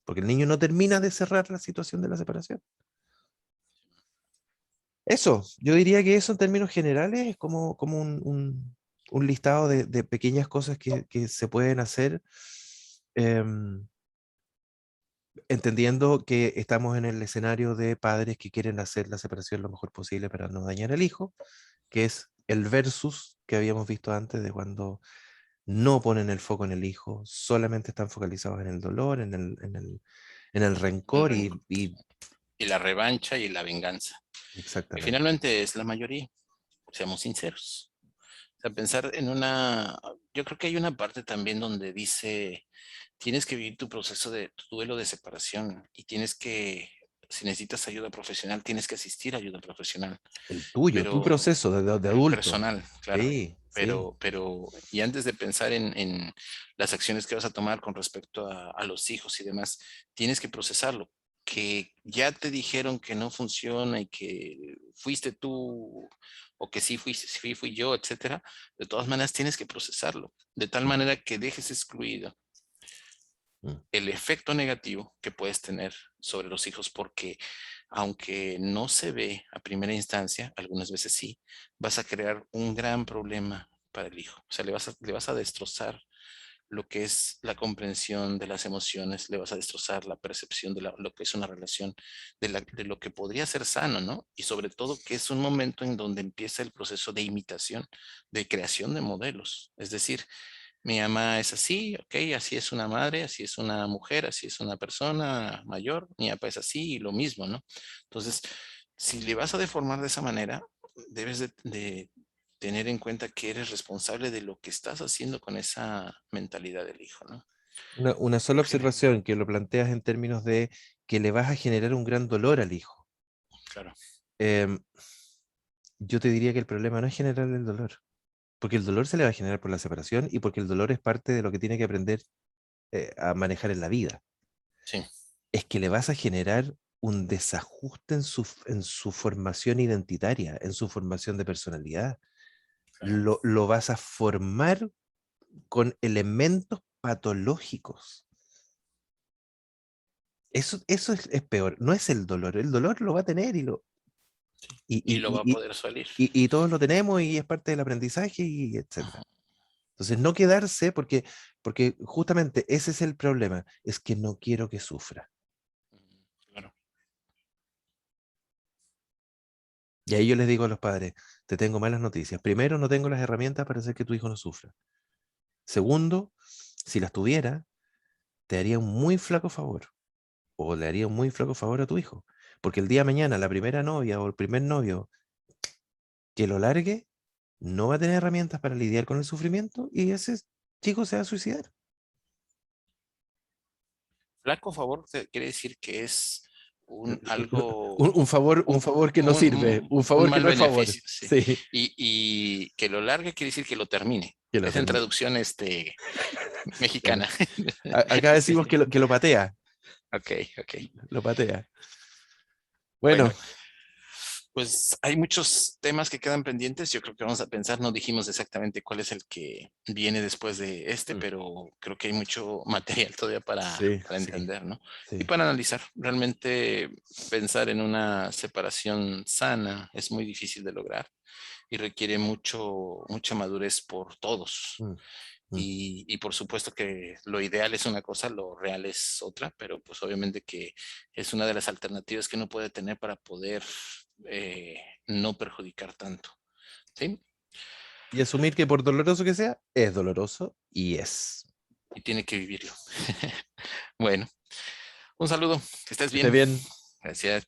porque el niño no termina de cerrar la situación de la separación. Eso, yo diría que eso en términos generales es como un listado de pequeñas cosas que se pueden hacer, em, entendiendo que estamos en el escenario de padres que quieren hacer la separación lo mejor posible para no dañar al hijo, que es el versus que habíamos visto antes de cuando no ponen el foco en el hijo, solamente están focalizados en el dolor, en el El rencor rencor y la revancha y la venganza. Que exactamente. finalmente es la mayoría, seamos sinceros. O sea, pensar en una, yo creo que hay una parte también donde dice, tienes que vivir tu proceso de tu duelo de separación y tienes que, si necesitas ayuda profesional, tienes que asistir a ayuda profesional, El tuyo, tu pero proceso de adulto. personal, claro. Sí, sí. Y antes de pensar en las acciones que vas a tomar con respecto a los hijos y demás, tienes que procesarlo. Que ya te dijeron que no funciona y que fuiste tú o que sí fui yo, etcétera, de todas maneras tienes que procesarlo, de tal manera que dejes excluido Mm. el efecto negativo que puedes tener sobre los hijos, porque aunque no se ve a primera instancia, algunas veces sí, vas a crear un gran problema para el hijo. O sea, le vas a destrozar lo que es la comprensión de las emociones, le vas a destrozar la percepción de lo que es una relación, de lo que podría ser sano, ¿no? Y sobre todo que es un momento en donde empieza el proceso de imitación, de creación de modelos. Es decir, mi mamá es así, ok, así es una madre, así es una mujer, así es una persona mayor, mi papá es así y lo mismo, ¿no? Entonces, si le vas a deformar de esa manera, debes de tener en cuenta que eres responsable de lo que estás haciendo con esa mentalidad del hijo, ¿no? Una sola Porque, observación que lo planteas en términos de que le vas a generar un gran dolor al hijo. claro, Em, yo te diría que el problema no es generar el dolor. Porque el dolor se le va a generar por la separación y porque el dolor es parte de lo que tiene que aprender a manejar en la vida. Sí, Es que le vas a generar un desajuste en su formación identitaria, en su formación de personalidad. claro. Lo vas a formar con elementos patológicos. Eso es peor, no es el dolor lo va a tener y, Y y, lo va a y, y, poder salir. y todos lo tenemos y es parte del aprendizaje y Ujú, etcétera. Entonces, no quedarse porque justamente ese es el problema, es que no quiero que sufra. ujú, claro. Y ahí yo les digo a los padres, te tengo malas noticias. Primero, no tengo las herramientas para hacer que tu hijo no sufra. Segundo, si las tuviera, te haría un muy flaco favor o le haría un muy flaco favor a tu hijo. Porque el día de mañana, la primera novia o el primer novio que lo largue, no va a tener herramientas para lidiar con el sufrimiento y ese chico se va a suicidar. Flaco favor quiere decir que es un algo, Un favor que no sirve, un un favor que mal no es favor. beneficio, sí. Sí, Y que lo largue quiere decir que lo termine. que lo Es en termine. traducción Claro. mexicana. Acá Sí. decimos que lo patea, Ok, ok. lo patea. Bueno, Bueno, pues hay muchos temas que quedan pendientes. Yo creo que vamos a pensar, no dijimos exactamente cuál es el que viene después de este, mm, pero creo que hay mucho material todavía sí, para sí, entender, ¿no? Y sí. para analizar. Realmente pensar en una separación sana es muy difícil de lograr y requiere mucha madurez por todos. Mm, mm. Y por supuesto que lo ideal es una cosa, lo real es otra, pero pues obviamente que es una de las alternativas que uno puede tener para poder no perjudicar tanto. ¿Sí? Y asumir que por doloroso que sea, es doloroso y es. Y tiene que vivirlo. Bueno, un saludo, que estés Que esté bien. bien. Gracias.